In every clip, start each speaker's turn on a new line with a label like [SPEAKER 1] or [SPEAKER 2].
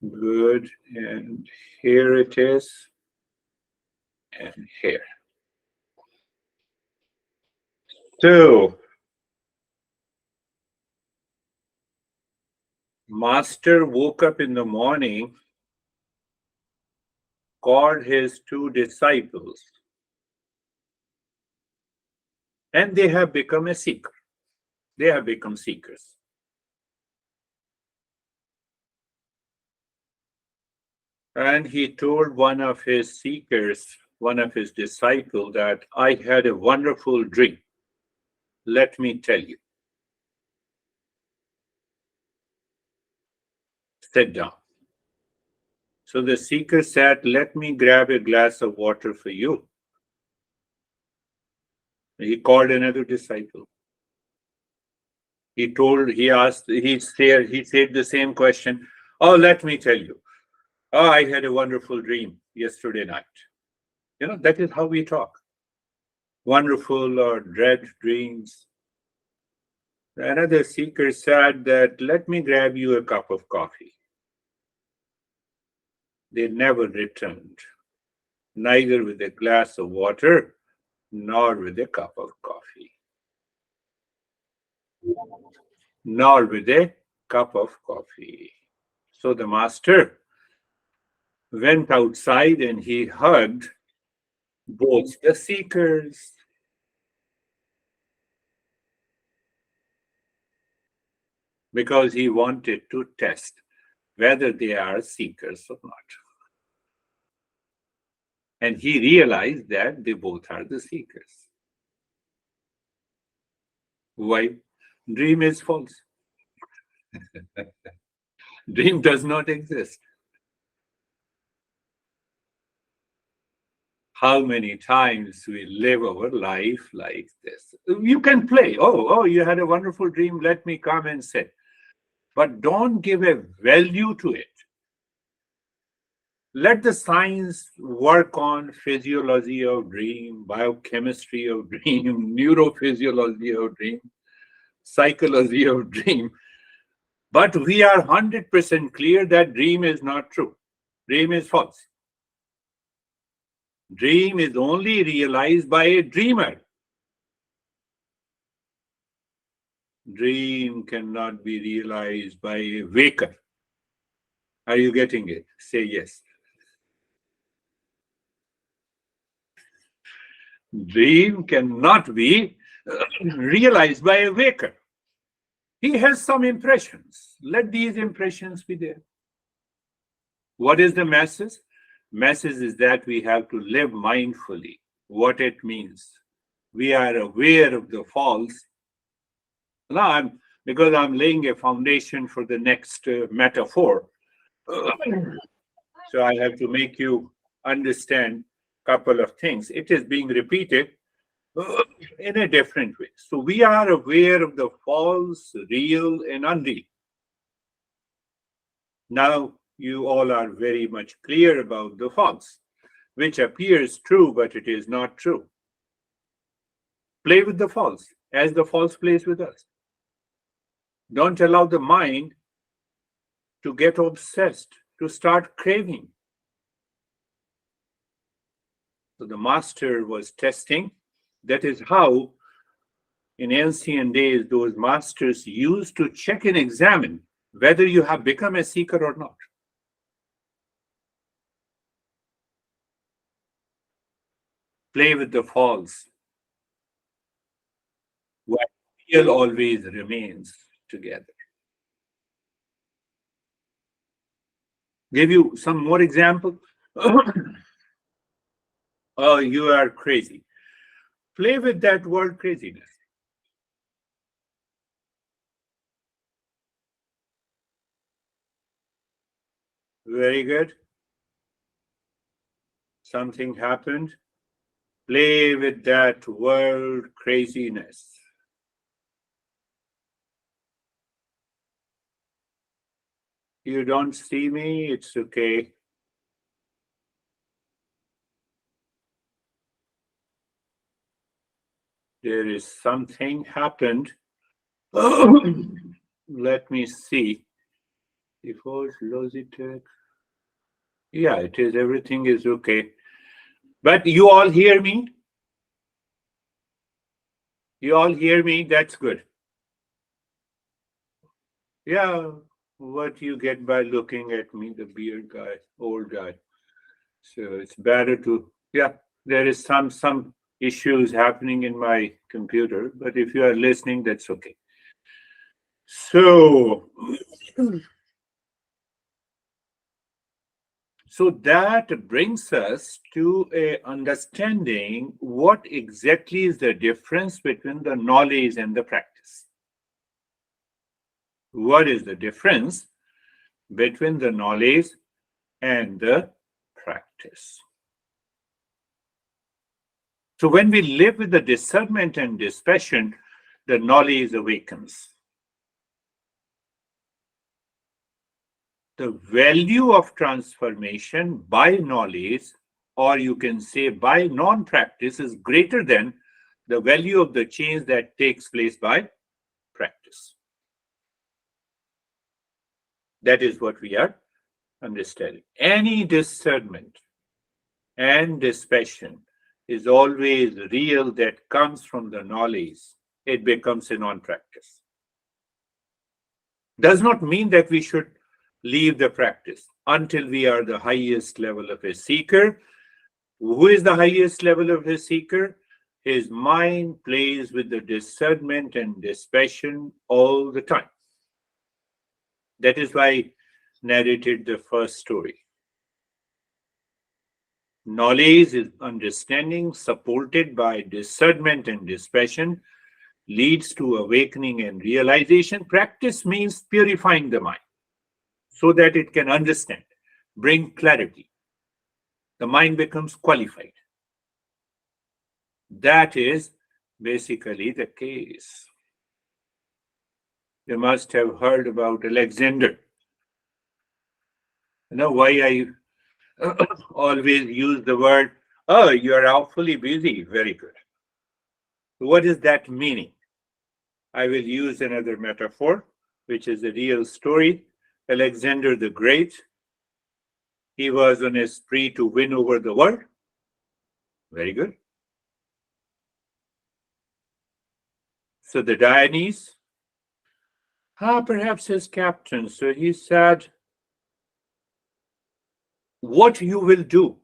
[SPEAKER 1] Good. And here it is. And here. So, Master woke up in the morning, called his two disciples, and they have become a seeker. They have become seekers. And he told one of his seekers, one of his disciples, that I had a wonderful dream. Let me tell you. Sit down. So the seeker said, let me grab a glass of water for you. He called another disciple. He asked, he said the same question. Oh, let me tell you. Oh, I had a wonderful dream yesterday night. That is how we talk. Wonderful or dread dreams. Another seeker said that, let me grab you a cup of coffee. They never returned, neither with a glass of water nor with a cup of coffee. Nor with a cup of coffee. So the master went outside and he hugged both the seekers. Because he wanted to test whether they are seekers or not. And he realized that they both are the seekers. Why? Dream is false. Dream does not exist. How many times we live our life like this? You can play. Oh, you had a wonderful dream. Let me come and sit. But don't give a value to it. Let the science work on physiology of dream, biochemistry of dream, neurophysiology of dream, psychology of dream. But we are 100% clear that dream is not true. Dream is false. Dream is only realized by a dreamer. Dream cannot be realized by a waker. Are you getting it? Say yes. Dream cannot be realized by a waker. He has some impressions. Let these impressions be there. What is the message? Message is that we have to live mindfully. What it means. We are aware of the false. Now, because I'm laying a foundation for the next metaphor. So I have to make you understand a couple of things. It is being repeated in a different way. So we are aware of the false, real, and unreal. Now you all are very much clear about the false, which appears true, but it is not true. Play with the false as the false plays with us. Don't allow the mind to get obsessed, to start craving. So the master was testing. That is how, in ancient days, those masters used to check and examine whether you have become a seeker or not. Play with the false, while real always remains together. Give you some more example. Oh, you are crazy. Play with that word craziness. Very good. Something happened. Play with that word craziness. You don't see me, it's okay. There is something happened. Let me see. Default Logitech. Yeah, it is. Everything is okay. But you all hear me? You all hear me? That's good. Yeah, what you get by looking at me, the beard guy, old guy. So it's better to, yeah, there is some issues happening in my computer, but if you are listening, that's okay. So, so that brings us to a understanding what exactly is the difference between the knowledge and the practice. What is the difference between the knowledge and the practice? So when we live with the discernment and dispassion, the knowledge awakens. The value of transformation by knowledge, or you can say by non-practice, is greater than the value of the change that takes place by practice. That is what we are understanding. Any discernment and dispassion is always real that comes from the knowledge. It becomes a non-practice. Does not mean that we should leave the practice until we are the highest level of a seeker. Who is the highest level of a seeker? His mind plays with the discernment and dispassion all the time. That is why I narrated the first story. Knowledge is understanding supported by discernment and dispassion leads to awakening and realization. Practice means purifying the mind so that it can understand, bring clarity. The mind becomes qualified. That is basically the case. You must have heard about Alexander. You know why I always use the word, oh, you are awfully busy. Very good. What is that meaning? I will use another metaphor, which is a real story. Alexander the Great, he was on a spree to win over the world. Very good. So the Dionysus, perhaps his captain. So he said, what you will do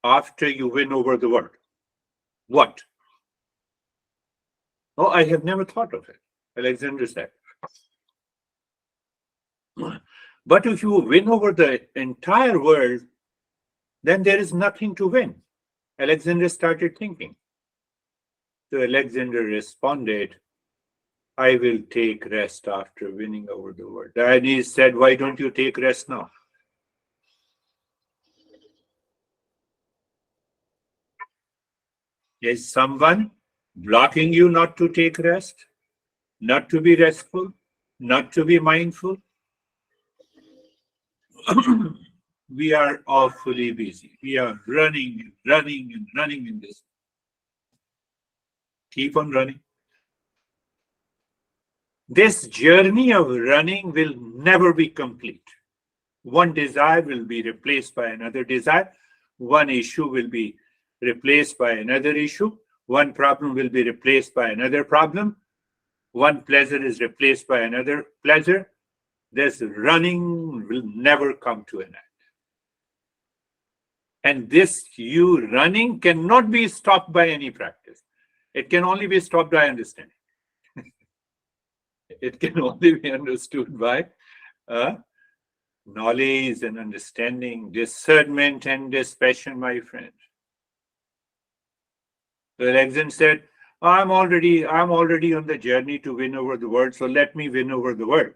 [SPEAKER 1] after you win over the world? What? Oh, I have never thought of it. Alexander said. But if you win over the entire world, then there is nothing to win. Alexander started thinking. So Alexander responded, I will take rest after winning over the world. Diogenes said, why don't you take rest now? Is someone blocking you not to take rest, not to be restful, not to be mindful? We are awfully busy. We are running and running and running in this. Keep on running. This journey of running will never be complete. One desire will be replaced by another desire. One issue will be replaced by another issue. One problem will be replaced by another problem. One pleasure is replaced by another pleasure. This running will never come to an end. And this you running cannot be stopped by any practice. It can only be stopped by understanding. It can only be understood by knowledge and understanding, discernment and dispassion, my friend. So Alexander said, I'm already on the journey to win over the world, so let me win over the world.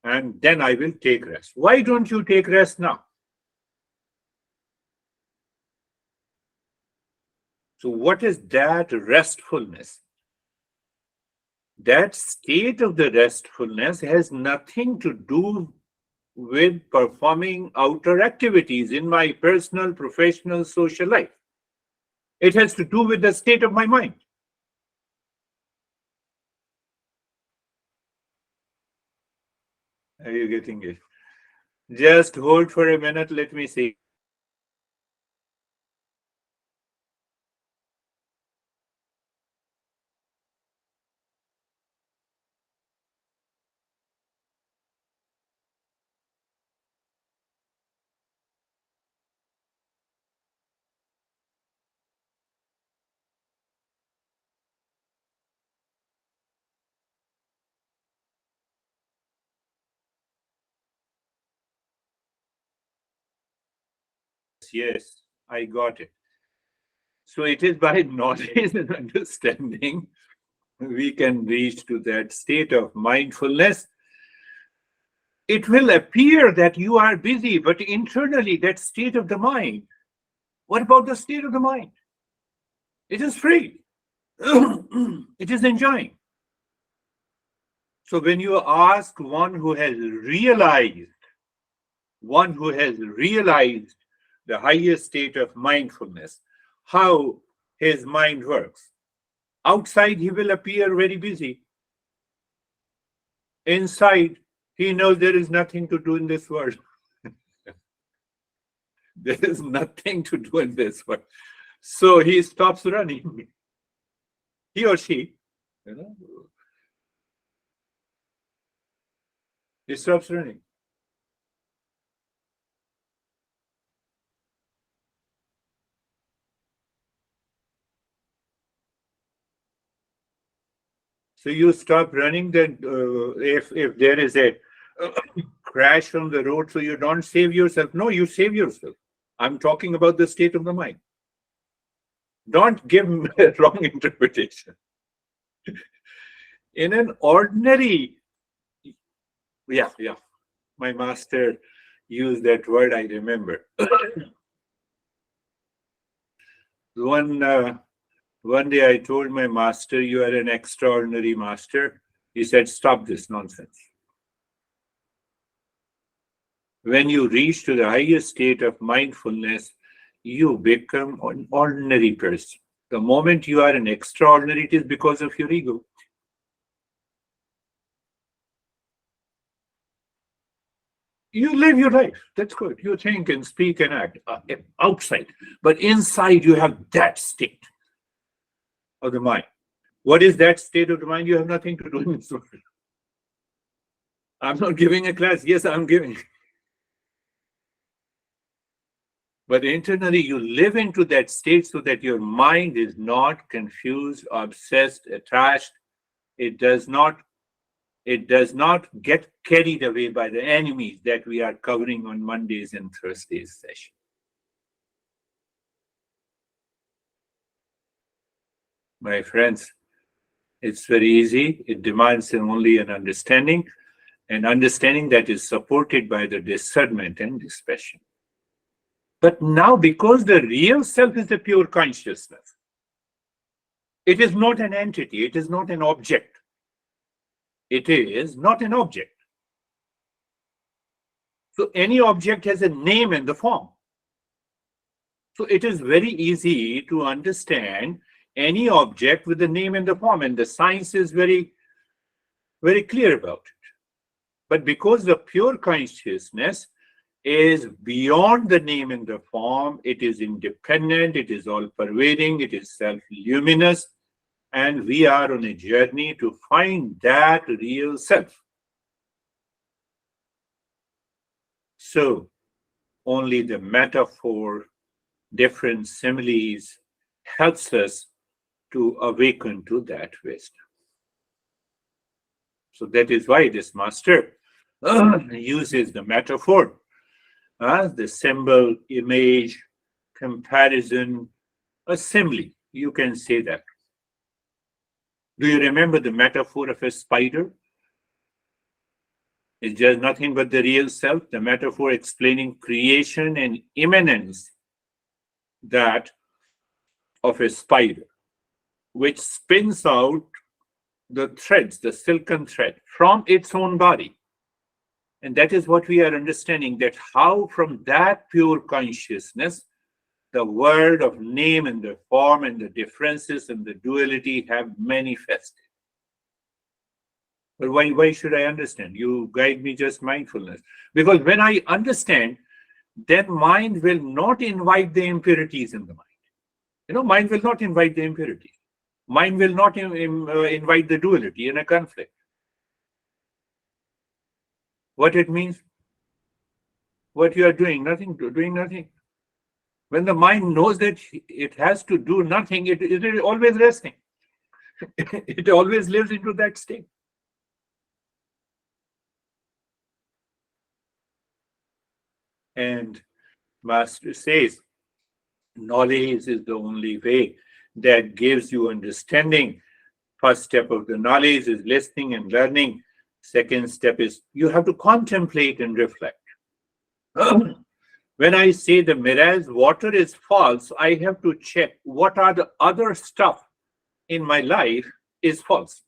[SPEAKER 1] And then I will take rest. Why don't you take rest now? So what is that restfulness? That state of the restfulness has nothing to do with performing outer activities in my personal, professional, social life. It has to do with the state of my mind. Are you getting it? Just hold for a minute, let me see. Yes, I got it. So it is by knowledge and understanding we can reach to that state of mindfulness. It will appear that you are busy, but internally, that state of the mind. What about the state of the mind? It is free. It is enjoying. So when you ask one who has realized the highest state of mindfulness, how his mind works, outside he will appear very busy. Inside, he knows there is nothing to do in this world. There is nothing to do in this world. So he stops running. He or she, you know, he stops running. So you stop running, then if there is a crash on the road, so you don't save yourself. No, you save yourself. I'm talking about the state of the mind. Don't give a wrong interpretation. In an ordinary, yeah, my master used that word, I remember. One one day I told my master, "You are an extraordinary master." He said, "Stop this nonsense. When you reach to the highest state of mindfulness, you become an ordinary person. The moment you are an extraordinary, it is because of your ego. You live your life. That's good. You think and speak and act outside. But inside, you have that state of the mind. What is that state of the mind? You have nothing to do in this world. I'm not giving a class. Yes, I'm giving. But internally, you live into that state so that your mind is not confused, obsessed, attached. It does not get carried away by the enemies that we are covering on Mondays and Thursdays session. My friends, it's very easy. It demands only an understanding that is supported by the discernment and dispassion. But now, because the real self is the pure consciousness, it is not an entity, it is not an object. It is not an object. So any object has a name and the form. So it is very easy to understand any object with the name and the form, and the science is very, very clear about it. But because the pure consciousness is beyond the name and the form, it is independent, it is all-pervading, it is self-luminous, and we are on a journey to find that real self. So only the metaphor, different similes helps us to awaken to that wisdom. So that is why this master uses the metaphor, the symbol, image, comparison, a simile. You can say that. Do you remember the metaphor of a spider? It's just nothing but the real self, the metaphor explaining creation and immanence that of a spider, which spins out the threads, the silken thread, from its own body. And that is what we are understanding, that how from that pure consciousness, the world of name and the form and the differences and the duality have manifested. But why should I understand? You guide me just mindfulness. Because when I understand, then mind will not invite the impurities in the mind. Mind will not invite the impurities. Mind will not invite the duality in a conflict. What it means? What you are doing, doing nothing. When the mind knows that it has to do nothing, it is always resting. It always lives into that state. And Master says, knowledge is the only way that gives you understanding. First step of the knowledge is listening and learning. Second step is you have to contemplate and reflect. When I say the mirage water is false, I have to check what are the other stuff in my life is false.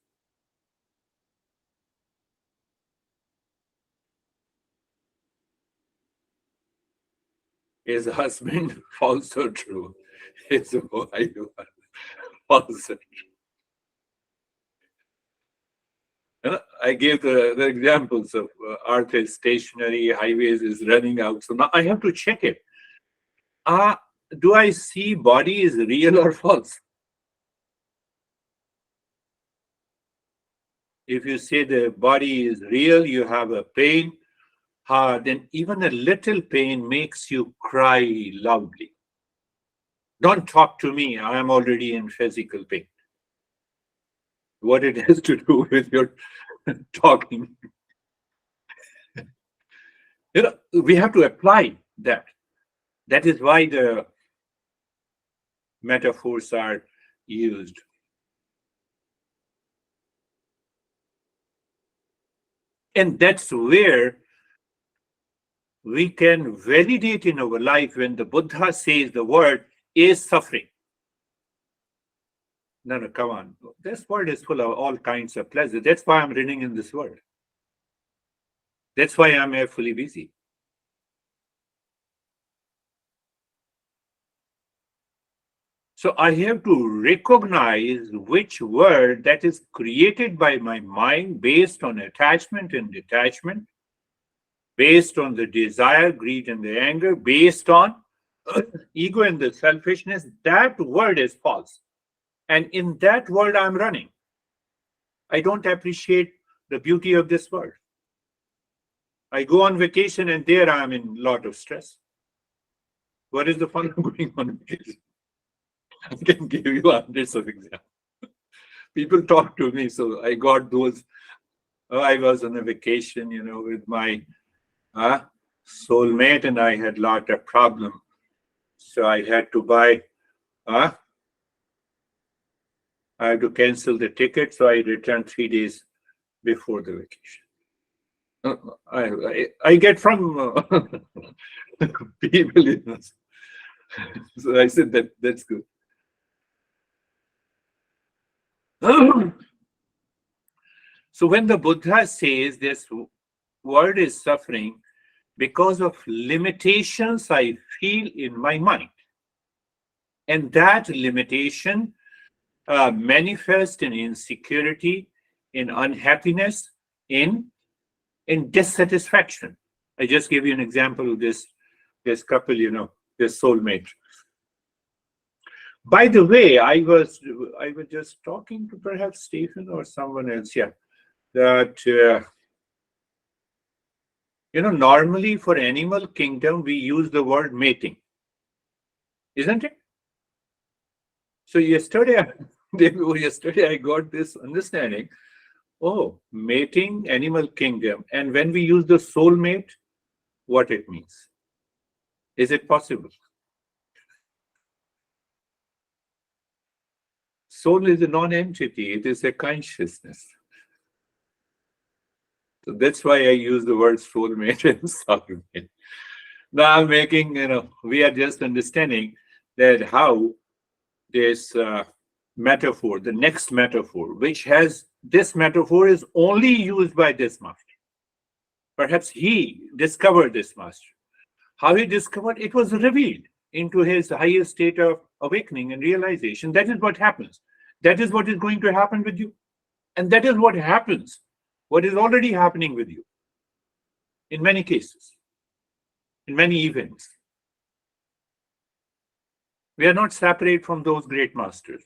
[SPEAKER 1] Is husband false or true? Is wife false or true? I gave the examples of earth is stationary, highways is running out. So now I have to check it. Do I see body is real or false? If you say the body is real, you have a pain, then even a little pain makes you cry loudly. Don't talk to me. I am already in physical pain. What it has to do with your talking. We have to apply that. That is why the metaphors are used. And that's where we can validate in our life when the Buddha says the word is suffering. No, come on. This world is full of all kinds of pleasure. That's why I'm reading in this world. That's why I'm fully busy. So I have to recognize which word that is created by my mind based on attachment and detachment, based on the desire, greed, and the anger, based on ego and the selfishness. That word is false. And in that world, I'm running. I don't appreciate the beauty of this world. I go on vacation and there I'm in a lot of stress. What is the fun of going on vacation? I can give you hundreds of examples. People talk to me, so I got those. I was on a vacation, with my soulmate, and I had a lot of problem. So I had to buy. I had to cancel the ticket, so I returned 3 days before the vacation. I get from people, So I said that's good. So when the Buddha says this world is suffering because of limitations I feel in my mind, and that limitation manifests in insecurity, in unhappiness, in dissatisfaction. I just gave you an example of this couple, this soulmate. By the way, I was just talking to perhaps Stephen or someone else, that normally for animal kingdom we use the word mating, isn't it? So yesterday I got this understanding. Oh, mating, animal kingdom, and when we use the soulmate, what it means? Is it possible? Soul is a non-entity. It is a consciousness. So that's why I use the word soulmate and soulmate. Now I'm making, we are just understanding that how this metaphor, the next metaphor, which has this metaphor is only used by this master. Perhaps he discovered this master. How he discovered it was revealed into his highest state of awakening and realization. That is what happens. That is what is going to happen with you. And that is what happens what is already happening with you in many cases, in many events. We are not separate from those great masters.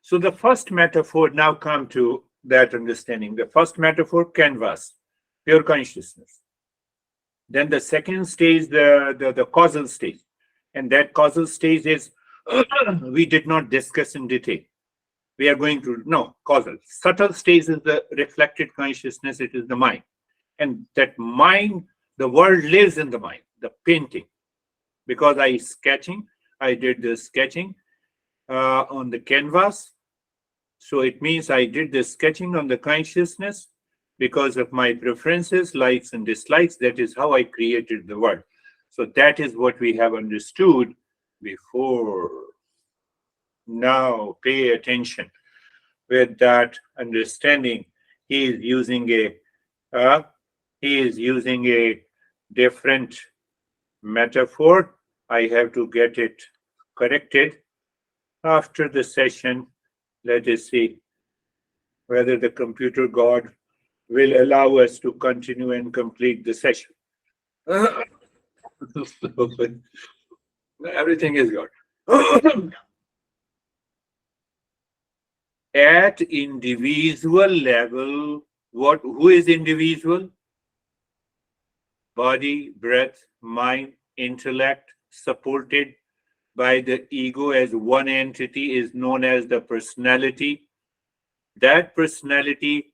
[SPEAKER 1] So the first metaphor, now come to that understanding. The first metaphor, canvas, pure consciousness. Then the second stage, the causal stage. And that causal stage is, we did not discuss in detail. We are going to, no, causal. Subtle stage is the reflected consciousness, it is the mind. And that mind, the world lives in the mind, the painting. Because I did the sketching on the canvas. So it means I did the sketching on the consciousness because of my preferences, likes and dislikes. That is how I created the world. So that is what we have understood before. Now pay attention. With that understanding, he is using a different metaphor. I have to get it corrected after the session. Let us see whether the computer god will allow us to continue and complete the session. Everything is God. At individual level, who is individual? Body, breath, mind, intellect, supported by the ego as one entity, is known as the personality. That personality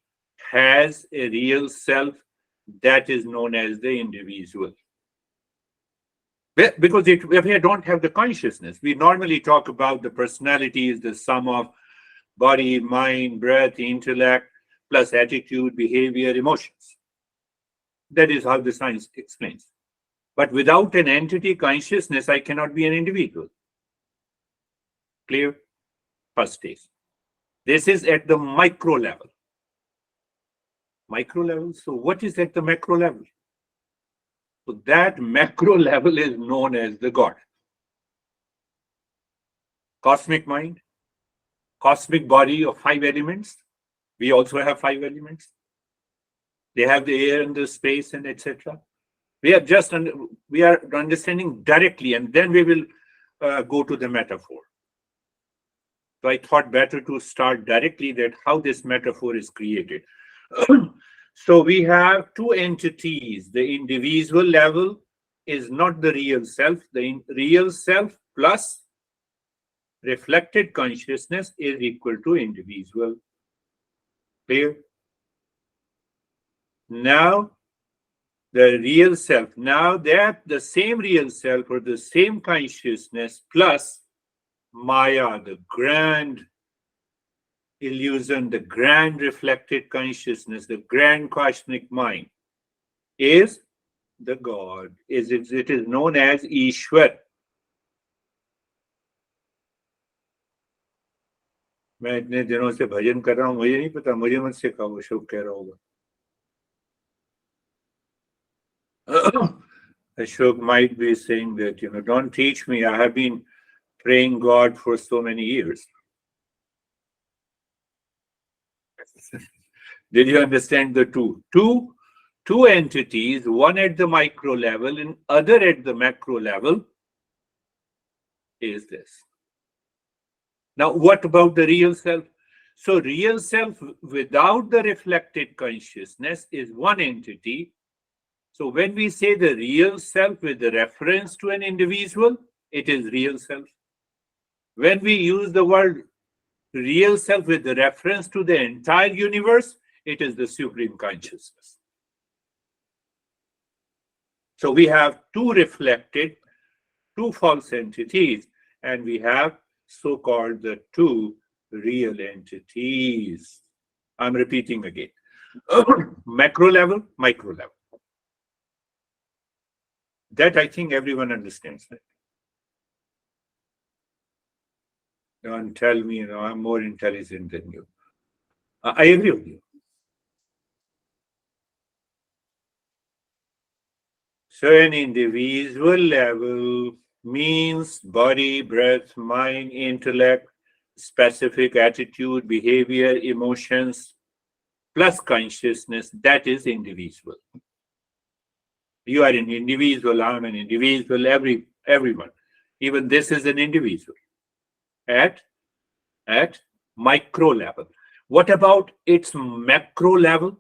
[SPEAKER 1] has a real self that is known as the individual. Because if we don't have the consciousness, we normally talk about the personality is the sum of body, mind, breath, intellect, plus attitude, behavior, emotions. That is how the science explains. But without an entity consciousness, I cannot be an individual. Clear? First stage. This is at the micro level. Micro level. So what is at the macro level? So that macro level is known as the God. Cosmic mind, cosmic body of 5 elements. We also have 5 elements. They have the air and the space and etc. We are understanding directly, and then we will go to the metaphor. So I thought better to start directly that how this metaphor is created. So we have 2 entities. The individual level is not the real self. The real self plus reflected consciousness is equal to individual. Clear? Now, the real self. Now that the same real self or the same consciousness plus Maya, the grand illusion, the grand reflected consciousness, the grand cosmic mind, is the God. It is known as Ishwar. मैं इतने दिनों से भजन कर रहा हूँ, मुझे नहीं पता, मुझे मत सिखाओ, अशोक कह रहा होगा. Ashok might be saying that, don't teach me. I have been praying God for so many years. Did you understand the two? Two entities, one at the micro level and other at the macro level, is this. Now, what about the real self? So, real self without the reflected consciousness is one entity. So, when we say the real self with the reference to an individual, it is real self. When we use the word real self with the reference to the entire universe, it is the supreme consciousness. So we have 2 reflected, 2 false entities, and we have so-called the 2 real entities. I'm repeating again. Macro level, micro level. That I think everyone understands. That. Don't tell me, I'm more intelligent than you. I agree with you. So an individual level means body, breath, mind, intellect, specific attitude, behavior, emotions, plus consciousness, that is individual. You are an individual, I'm an individual, everyone. Even this is an individual at micro level. What about its macro level?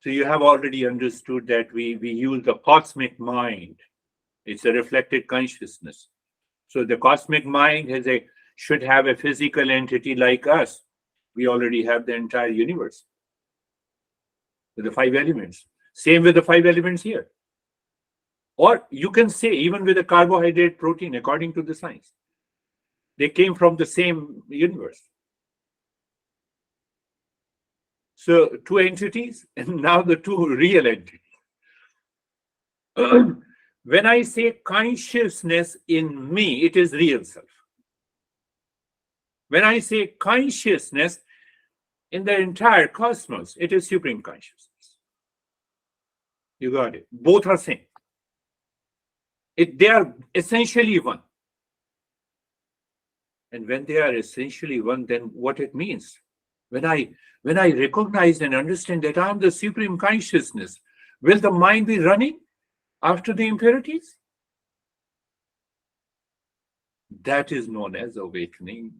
[SPEAKER 1] So you have already understood that we use the cosmic mind. It's a reflected consciousness. So the cosmic mind should have a physical entity like us. We already have the entire universe with the 5 elements. Same with the 5 elements here. Or you can say even with the carbohydrate, protein, according to the science. They came from the same universe. So 2 entities, and now the 2 real entities. When I say consciousness in me, it is real self. When I say consciousness in the entire cosmos, it is supreme consciousness. You got it. Both are same. They are essentially one. And when they are essentially one, then what it means? When I recognize and understand that I am the supreme consciousness, will the mind be running after the impurities? That is known as awakening.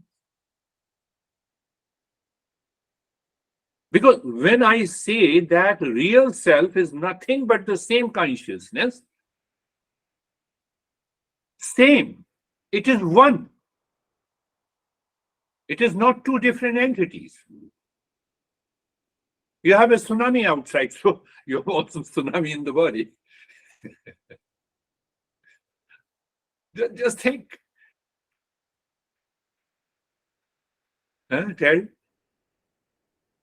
[SPEAKER 1] Because when I say that real self is nothing but the same consciousness, same, it is one. It is not 2 different entities. You have a tsunami outside, so you have also tsunami in the body. Just think. Terry?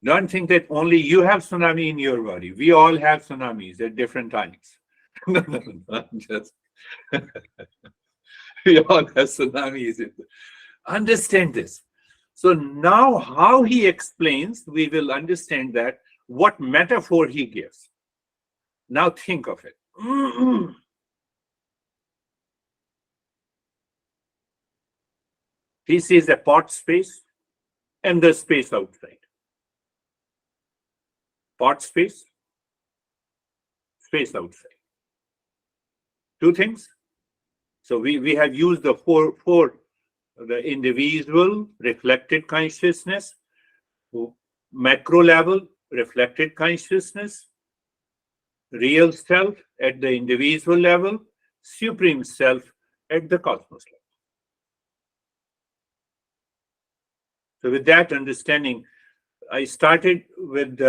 [SPEAKER 1] Don't think that only you have tsunami in your body. We all have tsunamis at different times. No, just we all have tsunamis. Understand this. So now how he explains, we will understand that what metaphor he gives. Now think of it. He sees a pot space and the space outside. Pot space, space outside. 2 things. So we have used the four the individual reflected consciousness, macro level reflected consciousness, real self at the individual level, supreme self at the cosmos level. So with that understanding, I started with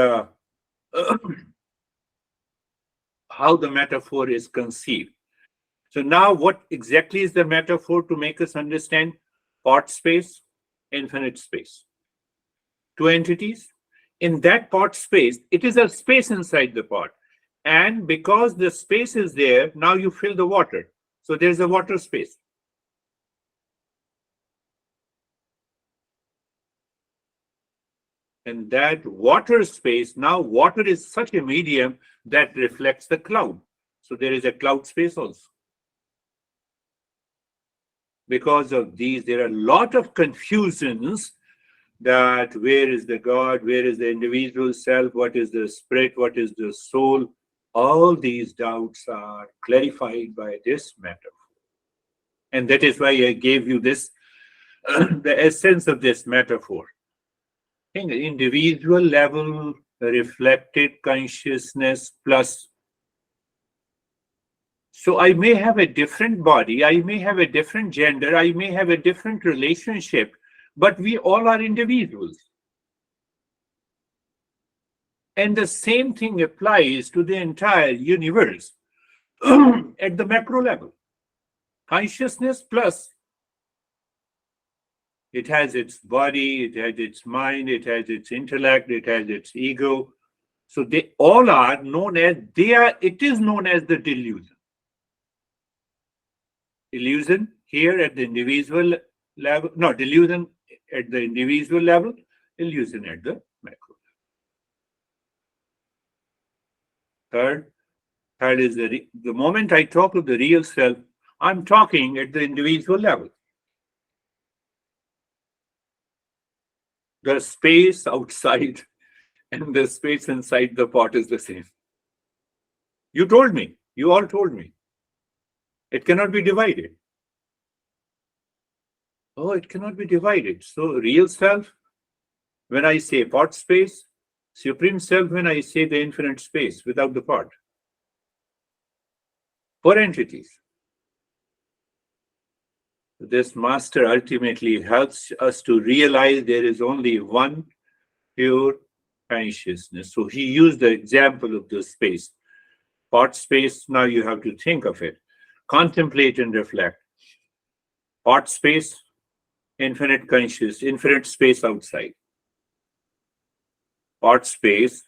[SPEAKER 1] how the metaphor is conceived. So now what exactly is the metaphor to make us understand pot space, infinite space? 2 entities. In that pot space, it is a space inside the pot. And because the space is there, now you fill the water. So there's a water space. And that water space, now water is such a medium that reflects the cloud. So there is a cloud space also. Because of these, there are a lot of confusions that where is the God, where is the individual self, what is the spirit, what is the soul. All these doubts are clarified by this metaphor. And that is why I gave you this, the essence of this metaphor. In the individual level, reflected consciousness plus. So I may have a different body, I may have a different gender, I may have a different relationship, but we all are individuals. And the same thing applies to the entire universe at the macro level. Consciousness plus. It has its body, it has its mind, it has its intellect, it has its ego. So they all are known as, it is known as the delusion. Illusion here at the individual level, no, delusion at the individual level, illusion at the macro level. Third is the moment I talk of the real self, I'm talking at the individual level. The space outside and the space inside the pot is the same. You told me, you all told me. It cannot be divided. Oh, it cannot be divided. So, real self, when I say pot space, supreme self, when I say the infinite space without the pot. Four entities. This master ultimately helps us to realize there is only one pure consciousness. So he used the example of the space. Pot space, now you have to think of it. Contemplate and reflect. Pot space, infinite conscious, infinite space outside. Pot space,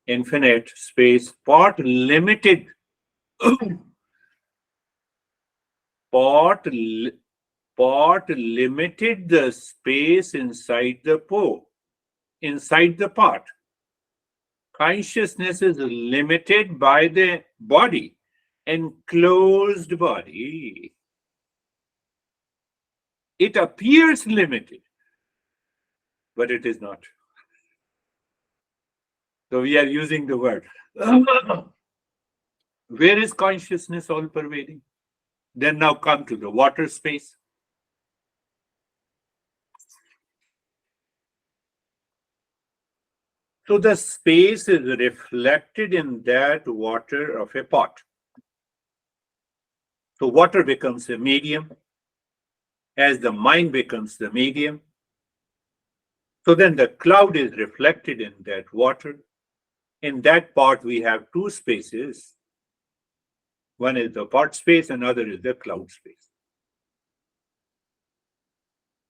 [SPEAKER 1] infinite space, pot limited. pot, pot limited the space inside the inside the pot. Consciousness is limited by the body, enclosed body. It appears limited, but it is not. So we are using the word. Where is consciousness all pervading? Then now come to the water space. So the space is reflected in that water of a pot. So water becomes a medium as the mind becomes the medium. So then the cloud is reflected in that water. In that pot, we have two spaces. One is the pot space, another is the cloud space.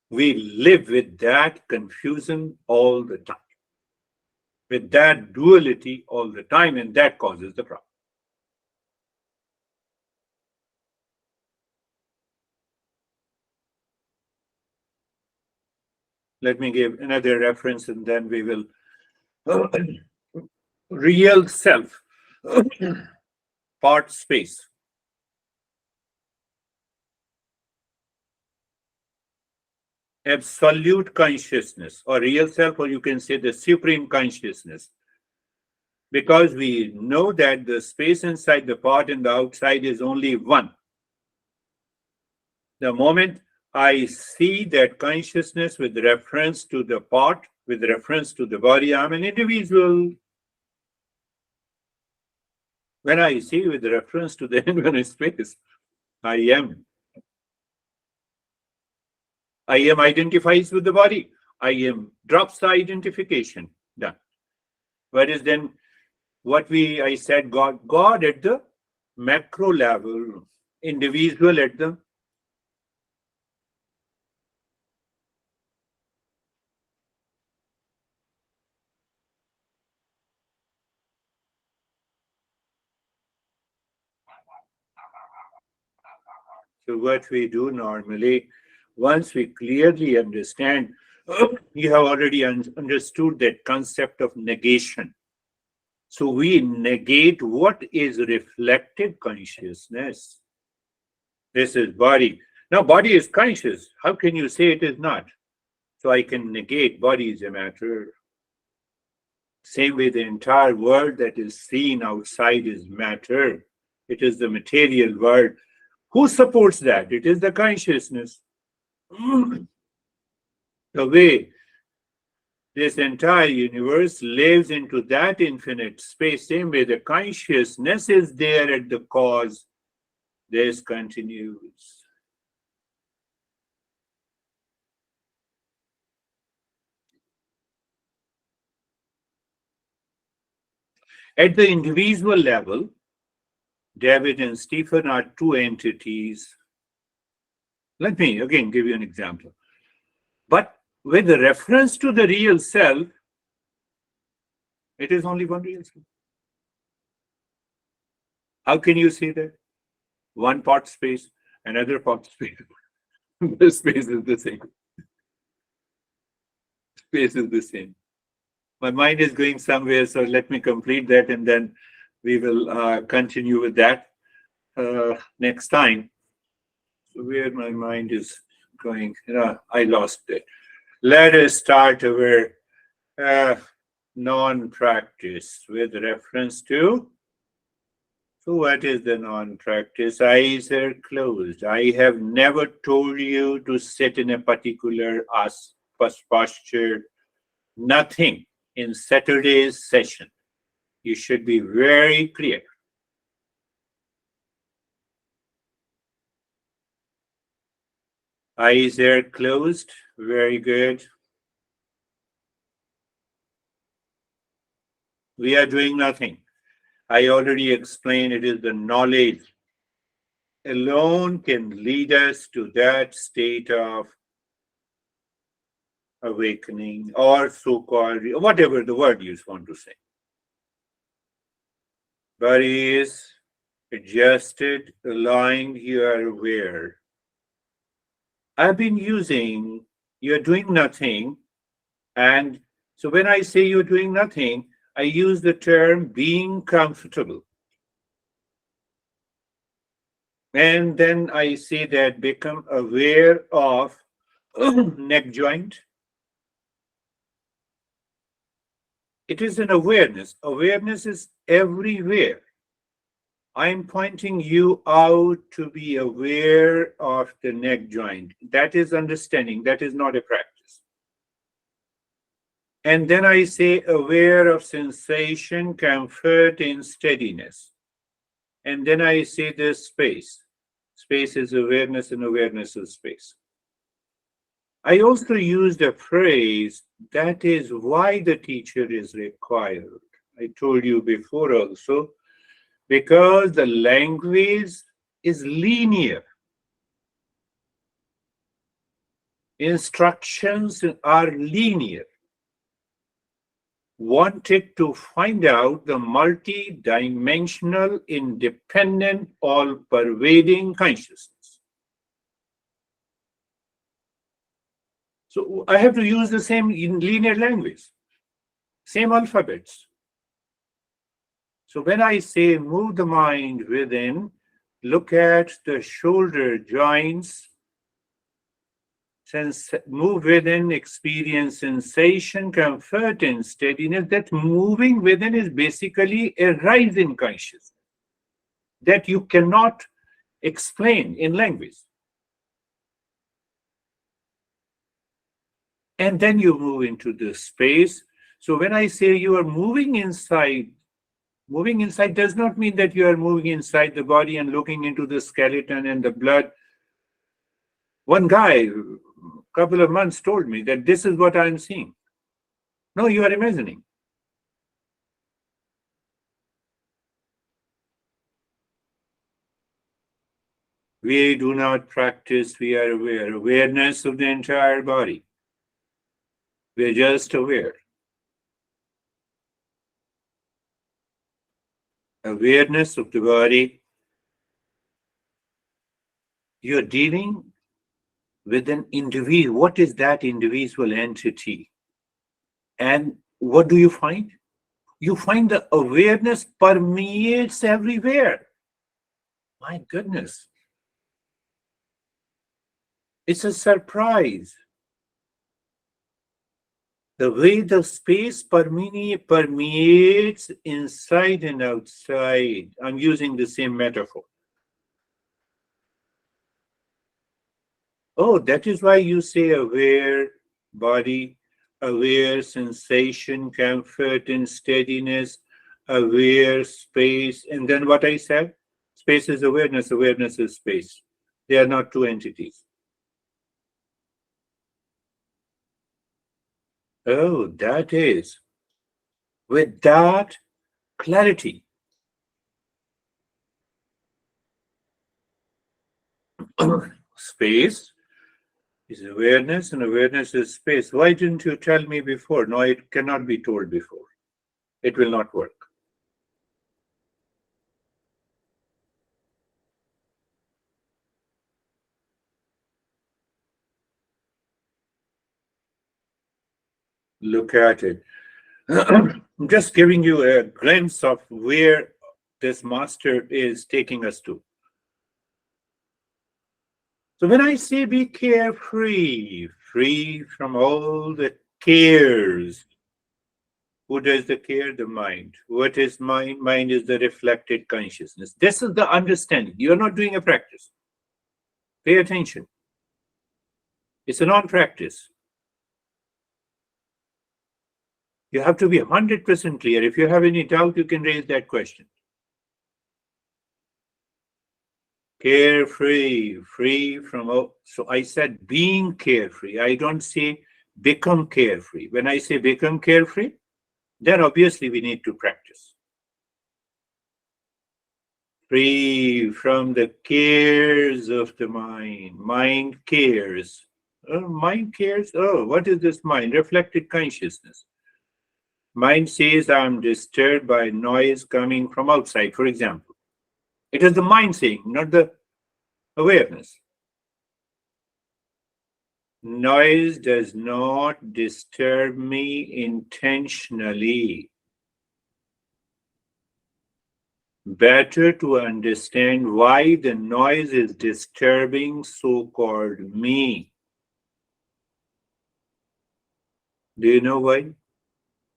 [SPEAKER 1] We live with that confusion all the time, with that duality all the time, and that causes the problem. Let me give another reference and then we will. Real self, pot space. Absolute consciousness or real self, or you can say the supreme consciousness. Because we know that the space inside the pot and the outside is only one. The moment I see that consciousness with reference to the pot, with reference to the body, I'm an individual. When I see with reference to the infinite space, I am identifies with the body. I am drops the identification. Done. Whereas then I said God at the macro level, individual at the So what we do normally, once we clearly understand, you have already understood that concept of negation. So we negate what is reflected consciousness. This is body. Now body is conscious. How can you say it is not? So I can negate body is a matter. Same way the entire world that is seen outside is matter. It is the material world. Who supports that? It is the consciousness. The way this entire universe lives into that infinite space, same way the consciousness is there at the cause, this continues. At the individual level, David and Stephen are two entities. Let me again give you an example. But with reference to the real self, it is only one real self. How can you say that? One pot space, another pot space. The space is the same. Space is the same. My mind is going somewhere, so let me complete that and then we will continue with that next time. So where my mind is going, I lost it. Let us start our non-practice with reference to. So what is the non-practice? Eyes are closed. I have never told you to sit in a particular posture. Nothing in Saturday's session. You should be very clear. Eyes are closed. Very good. We are doing nothing. I already explained it is the knowledge alone can lead us to that state of awakening or so-called, whatever the word you want to say. Body is adjusted, aligned, you are aware. I've been using, you're doing nothing. And so when I say you're doing nothing, I use the term being comfortable. And then I say that become aware of neck joint. It is an awareness. Awareness is everywhere. I'm pointing you out to be aware of the neck joint. That is understanding. That is not a practice. And then I say aware of sensation, comfort, and steadiness. And then I say this space. Space is awareness, and awareness is space. I also used a phrase, that is why the teacher is required. I told you before also, because the language is linear. Instructions are linear. Wanted to find out the multi-dimensional, independent, all-pervading consciousness. So I have to use the same linear language, same alphabets. So when I say move the mind within, look at the shoulder joints, move within, experience sensation, comfort, and steadiness. That moving within is basically a rising consciousness that you cannot explain in language. And then you move into the space. So when I say you are moving inside does not mean that you are moving inside the body and looking into the skeleton and the blood. One guy, a couple of months, told me that this is what I'm seeing. No, you are imagining. We do not practice, we are aware. Awareness of the entire body. We are just aware. Awareness of the body. You're dealing with an individual. What is that individual entity? And what do you find? You find the awareness permeates everywhere. My goodness. It's a surprise. The way the space permeates inside and outside. I'm using the same metaphor. Oh, that is why you say aware body, aware sensation, comfort and steadiness, aware space. And then what I said? Space is awareness, awareness is space. They are not two entities. Oh, that is. With that clarity, space is awareness and awareness is space. Why didn't you tell me before? No, it cannot be told before. It will not work. Look at it. I'm just giving you a glimpse of where this master is taking us to. So when I say be carefree, free from all the cares. Who does the care? The mind. What is mind? Mind is the reflected consciousness. This is the understanding. You're not doing a practice. Pay attention. It's a non-practice. You have to be 100% clear. If you have any doubt, you can raise that question. Carefree, free from all. So I said being carefree. I don't say become carefree. When I say become carefree, then obviously we need to practice. Free from the cares of the mind. Mind cares. Oh, mind cares? Oh, what is this mind? Reflected consciousness. Mind says I'm disturbed by noise coming from outside, for example. It is the mind saying, not the awareness. Noise does not disturb me intentionally. Better to understand why the noise is disturbing so-called me. Do you know why?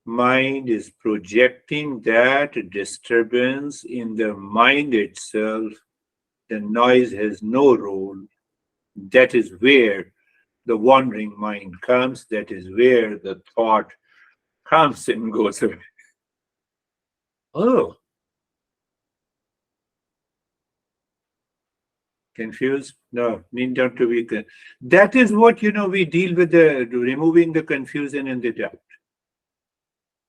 [SPEAKER 1] Mind is projecting that disturbance in the mind itself. The noise has no role. That is where the wandering mind comes. That is where the thought comes and goes away. Oh, confused? No, need not to be. That is what, we deal with, the removing the confusion and the doubt.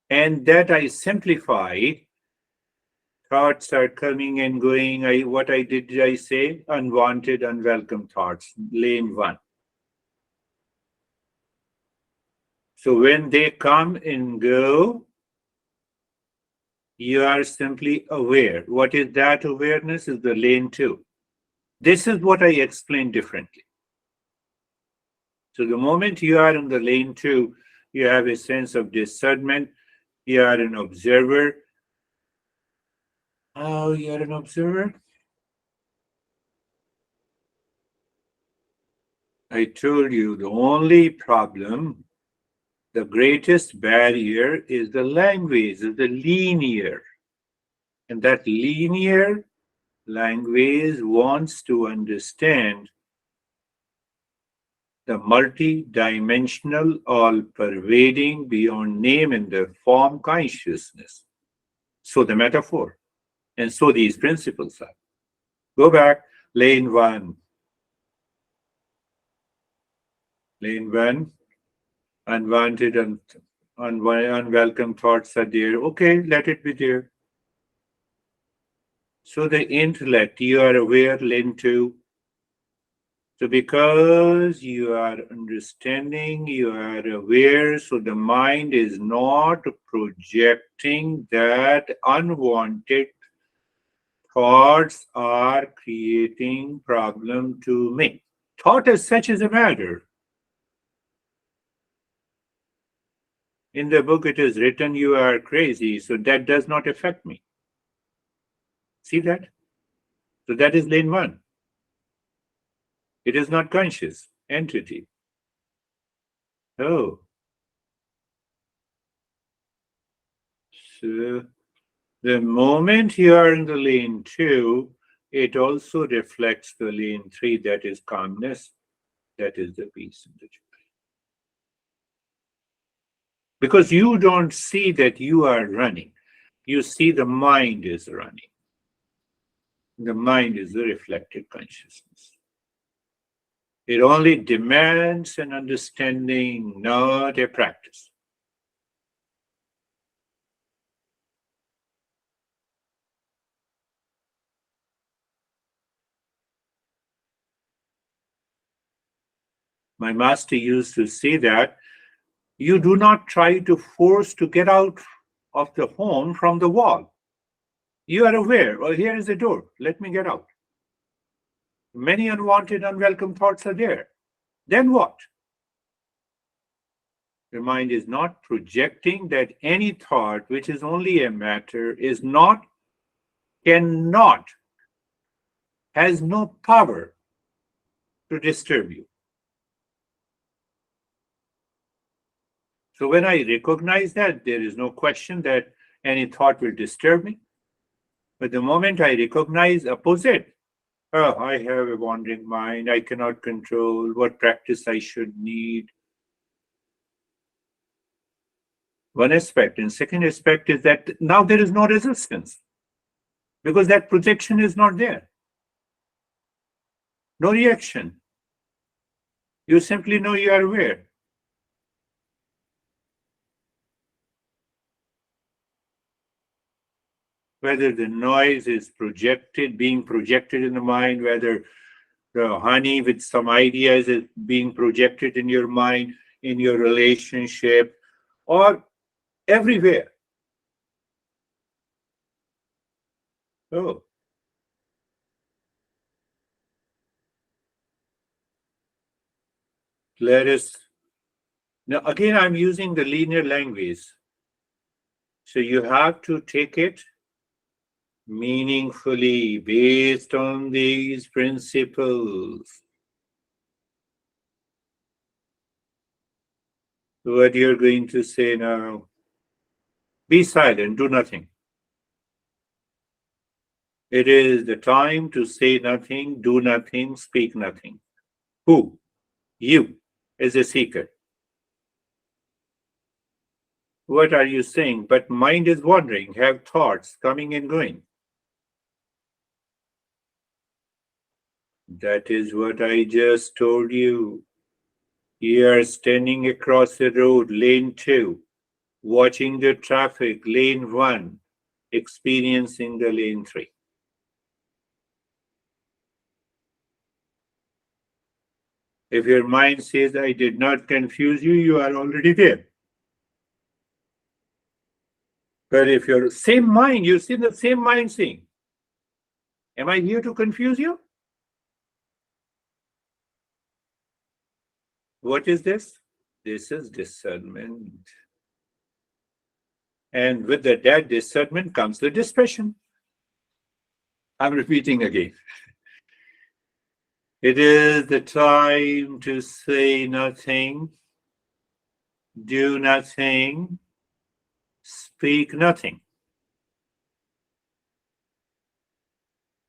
[SPEAKER 1] And that I simplify. Thoughts are coming and going. What did I say? Unwanted, unwelcome thoughts. Lane 1. So when they come and go, you are simply aware. What is that awareness? Is the lane 2. This is what I explained differently. So the moment you are in the lane 2, you have a sense of discernment. You are an observer. Oh, you are an observer? I told you the only problem, the greatest barrier is the language, is the linear. And that linear language wants to understand the multi-dimensional, all-pervading, beyond name and the form consciousness. So the metaphor. And so these principles are. Go back, lane 1. Lane 1, unwanted and unwelcome thoughts are there. Okay, let it be there. So the intellect, you are aware, lane 2. So because you are understanding, you are aware, so the mind is not projecting that unwanted thoughts are creating problem to me. Thought as such is a matter. In the book it is written, you are crazy, so that does not affect me. See that? So that is lane 1. It is not conscious entity. Oh. So the moment you are in the lane 2, it also reflects the lane 3, that is calmness, that is the peace and the joy. Because you don't see that you are running. You see the mind is running. The mind is the reflected consciousness. It only demands an understanding, not a practice. My master used to say that you do not try to force to get out of the home from the wall. You are aware, oh, here is the door, let me get out. Many unwanted, unwelcome thoughts are there. Then what? The mind is not projecting that any thought, which is only a matter, is not, cannot, has no power to disturb you. So when I recognize that, there is no question that any thought will disturb me. But the moment I recognize opposite, oh, I have a wandering mind, I cannot control, what practice I should need. One aspect. And second aspect is that now there is no resistance because that projection is not there. No reaction. You simply know you are aware. Whether the noise is being projected in the mind, whether the honey with some ideas is being projected in your mind, in your relationship, or everywhere. Oh, let us. Now, again, I'm using the linear language. So you have to take it meaningfully based on these principles. What you're going to say now, be silent, do nothing. It is the time to say nothing, do nothing, speak nothing. Who? You, as a seeker. What are you saying? But mind is wandering, have thoughts coming and going. That is what I just told you. You are standing across the road, lane 2, watching the traffic, lane 1, experiencing the lane 3. If your mind says, I did not confuse you, you are already there. But if your same mind, you see the same mind saying, am I here to confuse you? What is this? This is discernment. And with that discernment comes the dispassion. I'm repeating again. It is the time to say nothing, do nothing, speak nothing.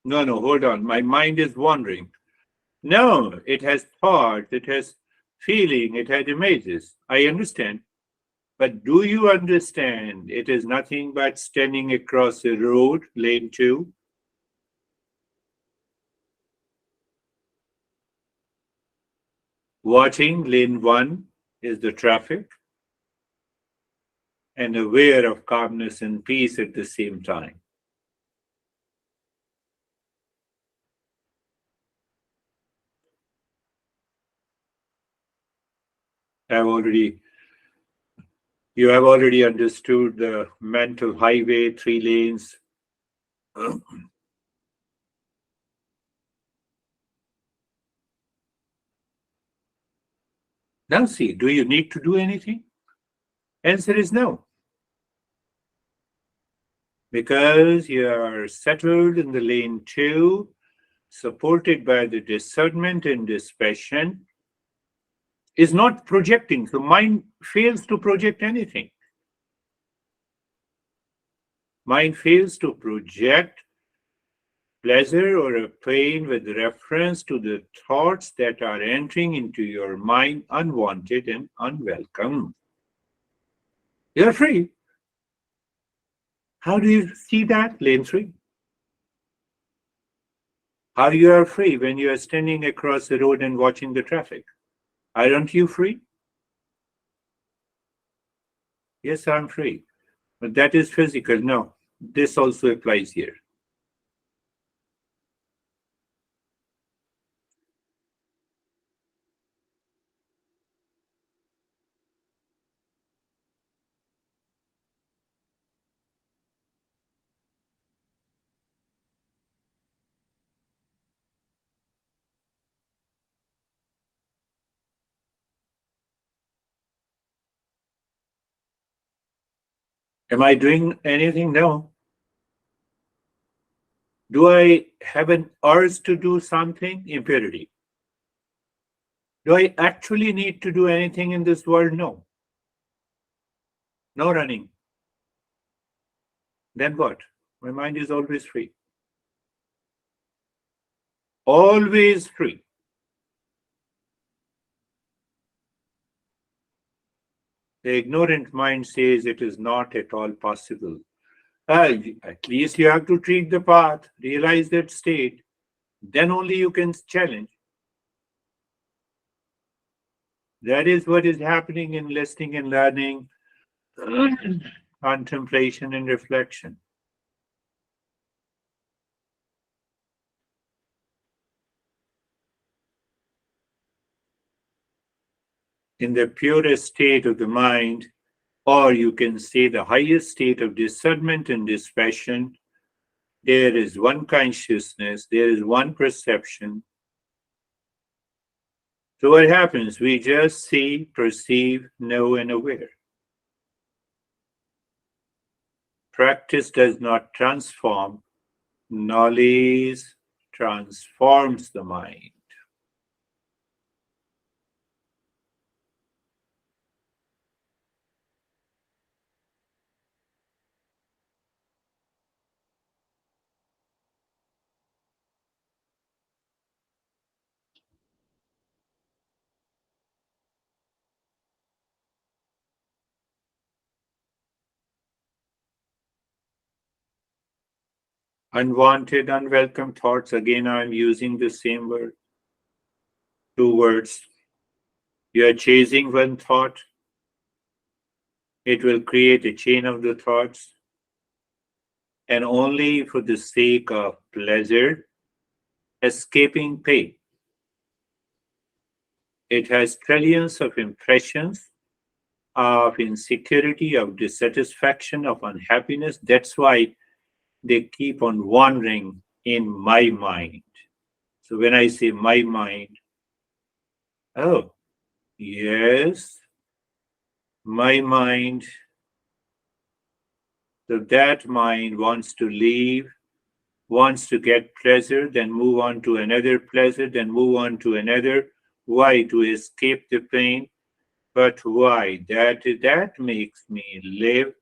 [SPEAKER 1] No, hold on. My mind is wandering. No, it has thought, it has feeling, it has images. I understand. But do you understand it is nothing but standing across a road, lane 2? Watching lane 1 is the traffic, and aware of calmness and peace at the same time. You have already understood the mental highway, 3 lanes. Now see, do you need to do anything? Answer is no. Because you are settled in the lane 2, supported by the discernment and dispassion, is not projecting. So mind fails to project anything. Mind fails to project pleasure or a pain with reference to the thoughts that are entering into your mind unwanted and unwelcome. You're free. How do you see that, lane 3? How you are free when you are standing across the road and watching the traffic? Aren't you free? Yes, I'm free. But that is physical. No, this also applies here. Am I doing anything? No. Do I have an urge to do something? Impurity. Do I actually need to do anything in this world? No. no running. Then what? My mind is always free. Always free. The ignorant mind says it is not at all possible. At least you have to treat the path, realize that state, then only you can challenge. That is what is happening in listening and learning, contemplation and reflection. In the purest state of the mind, or you can say the highest state of discernment and dispassion, there is one consciousness, there is one perception. So what happens? We just see, perceive, know, and aware. Practice does not transform, knowledge transforms the mind. Unwanted, unwelcome thoughts, again, I'm using the same word, two words. You are chasing one thought, it will create a chain of the thoughts, and only for the sake of pleasure, escaping pain. It has trillions of impressions of insecurity, of dissatisfaction, of unhappiness. That's why they keep on wandering in my mind. So when I say my mind, oh, yes, my mind. So that mind wants to leave, wants to get pleasure, then move on to another pleasure, then move on to another. Why? To escape the pain. But why? That makes me live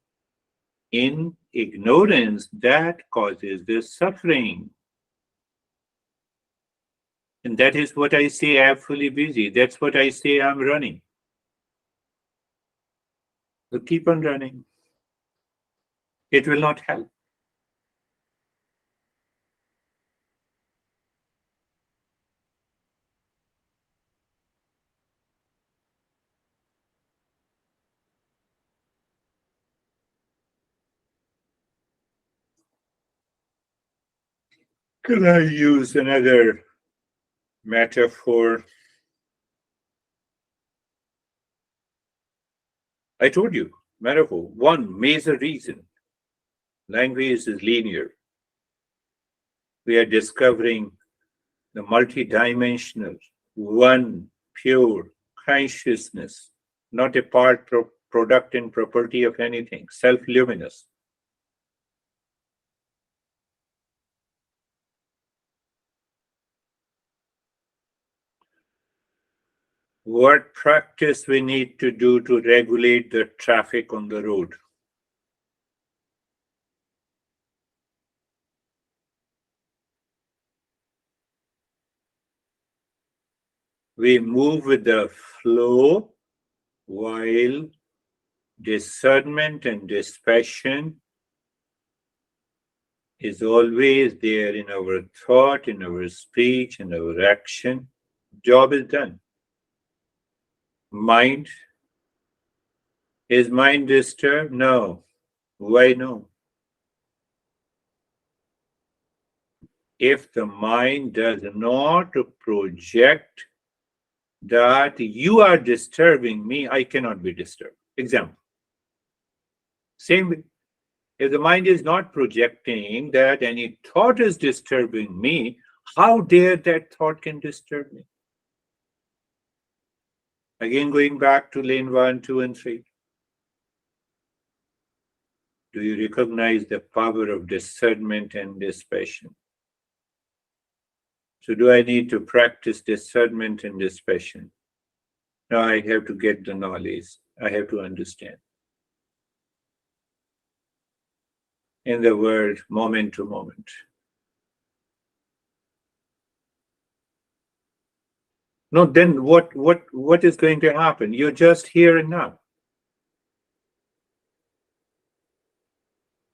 [SPEAKER 1] in ignorance. That causes the suffering. And that is what I say I'm fully busy. That's what I say I'm running. So keep on running. It will not help. Could I use another metaphor? I told you, metaphor. One major reason. Language is linear. We are discovering the multidimensional, one pure consciousness, not a part, product, and property of anything, self-luminous. What practice we need to do to regulate the traffic on the road? We move with the flow while discernment and dispassion is always there in our thought, in our speech, in our action. Job is done. Mind, is mind disturbed? No. Why no? If the mind does not project that you are disturbing me, I cannot be disturbed. Example. Same way. If the mind is not projecting that any thought is disturbing me, how dare that thought can disturb me? Again, going back to lane 1, 2, and 3. Do you recognize the power of discernment and dispassion? So do I need to practice discernment and dispassion? No, I have to get the knowledge. I have to understand. in the world, moment to moment. No, then what is going to happen? You're just here and now.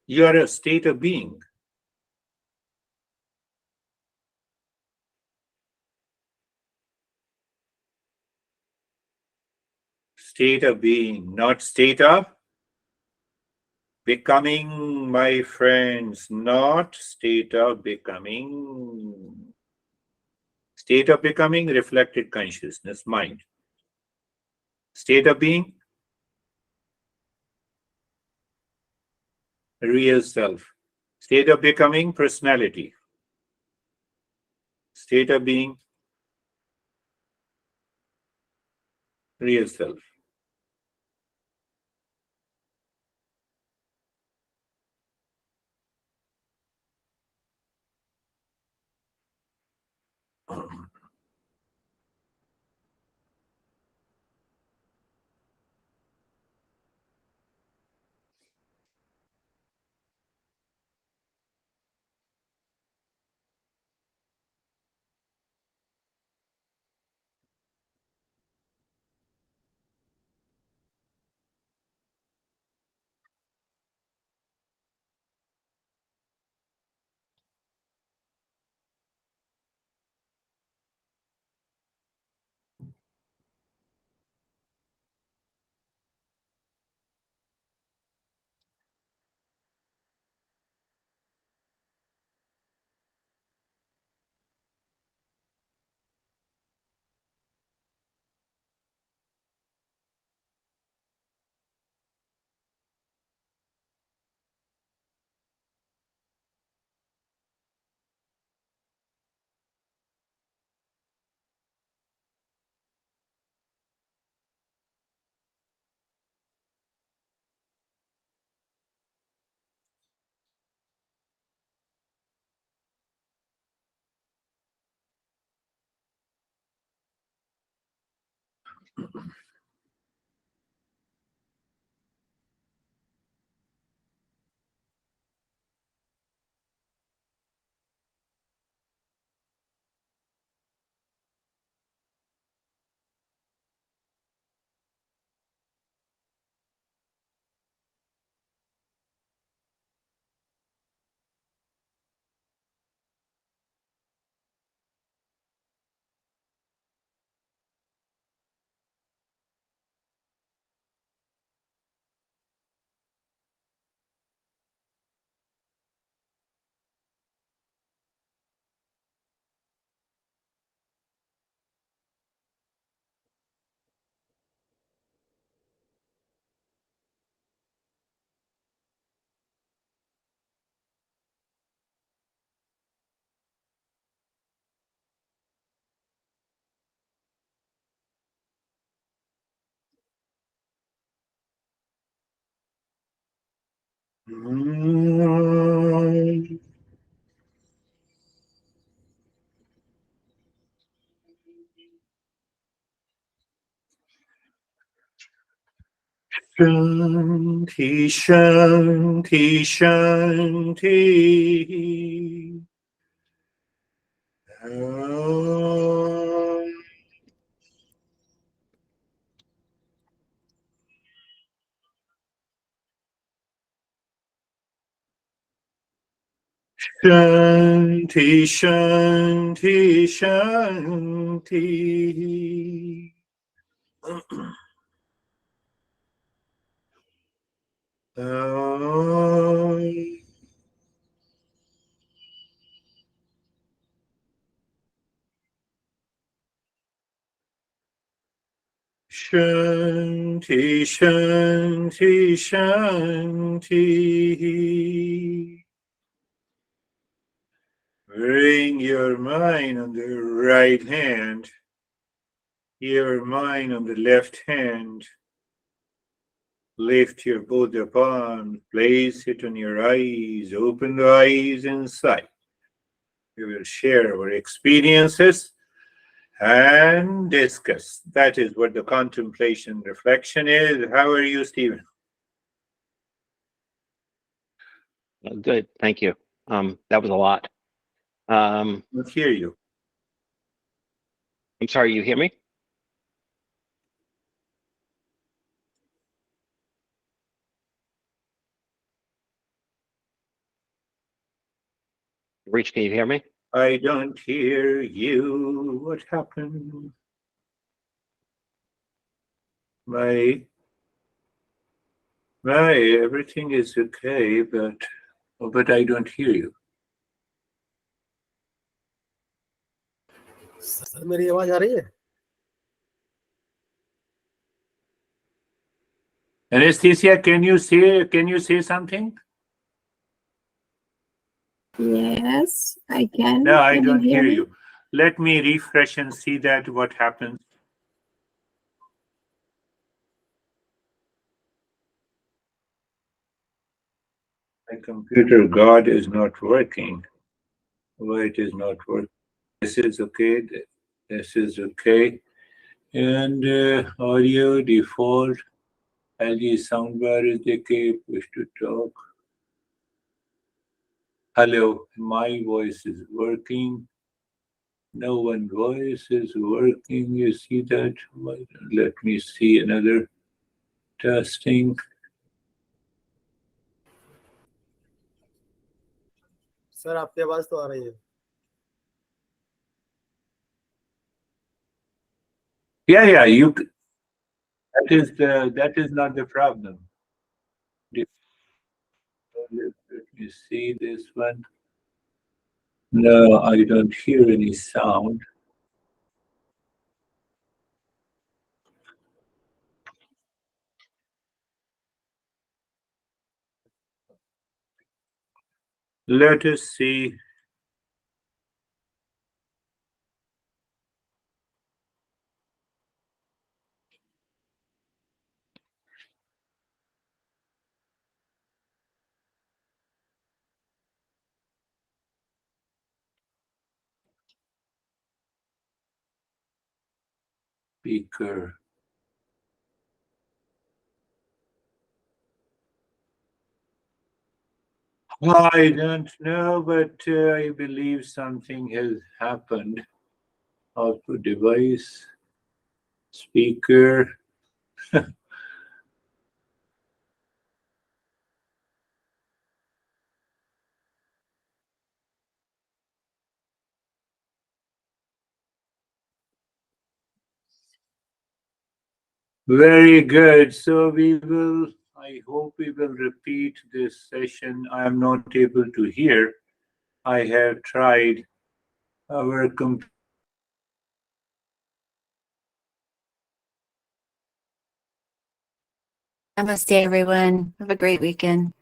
[SPEAKER 1] You are a state of being. State of being, not state of becoming, my friends, not state of becoming. State of becoming, reflected consciousness, mind. State of being, real self. State of becoming, personality. State of being, real self. Shanti, Shanti, Shanti. Om. Shanti, Shanti, Shanti. Om. Shanti, Shanti, Shanti. Bring your mind on the right hand, your mind on the left hand. Lift your both palms, place it on your eyes, open the eyes inside. We will share our experiences and discuss. That is what the contemplation reflection is. How are you, Stephen?
[SPEAKER 2] Good, thank you. That was a lot.
[SPEAKER 1] I hear you.
[SPEAKER 2] I'm sorry, you hear me? Girish, can you hear me?
[SPEAKER 1] I don't hear you. What happened? My everything is okay, but I don't hear you.
[SPEAKER 3] Sir मेरी आवाज आ रही है?
[SPEAKER 1] Anesthesia, can you say something?
[SPEAKER 4] Yes, I can.
[SPEAKER 1] No, I
[SPEAKER 4] Can
[SPEAKER 1] don't hear
[SPEAKER 4] me?
[SPEAKER 1] you. Let me refresh and see that what happens. My computer God is not working. Why it is not working? This is okay. This is okay. And audio default. LG soundbar is okay. Push to talk. Hello, my voice is working. No one's voice is working. You see that? Let me see another testing.
[SPEAKER 3] Sir आपकी आवाज तो आ रही है.
[SPEAKER 1] Yeah. You. That is not the problem. Let me see this one. No, I don't hear any sound. Let us see. Speaker. I don't know, but I believe something has happened. Output device, speaker. Very good. So I hope we will repeat this session. I am not able to hear. I have tried our computer.
[SPEAKER 4] Namaste, everyone. Have a great weekend.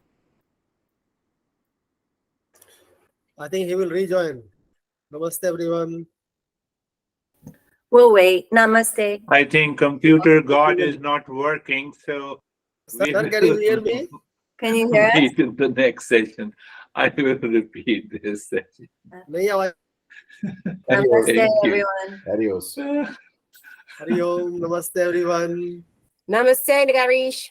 [SPEAKER 3] I think he will rejoin. Namaste everyone.
[SPEAKER 4] We'll wait. Namaste.
[SPEAKER 1] I think computer God is not working, so we
[SPEAKER 3] Sir, can you hear me?
[SPEAKER 4] Can you hear us?
[SPEAKER 1] meet in the next session. I will repeat this session.
[SPEAKER 3] नहीं आवाज.
[SPEAKER 4] Namaste,
[SPEAKER 1] Thank you.
[SPEAKER 4] everyone.
[SPEAKER 5] Adios.
[SPEAKER 3] Hari Om. Namaste everyone.
[SPEAKER 6] Namaste, Girish.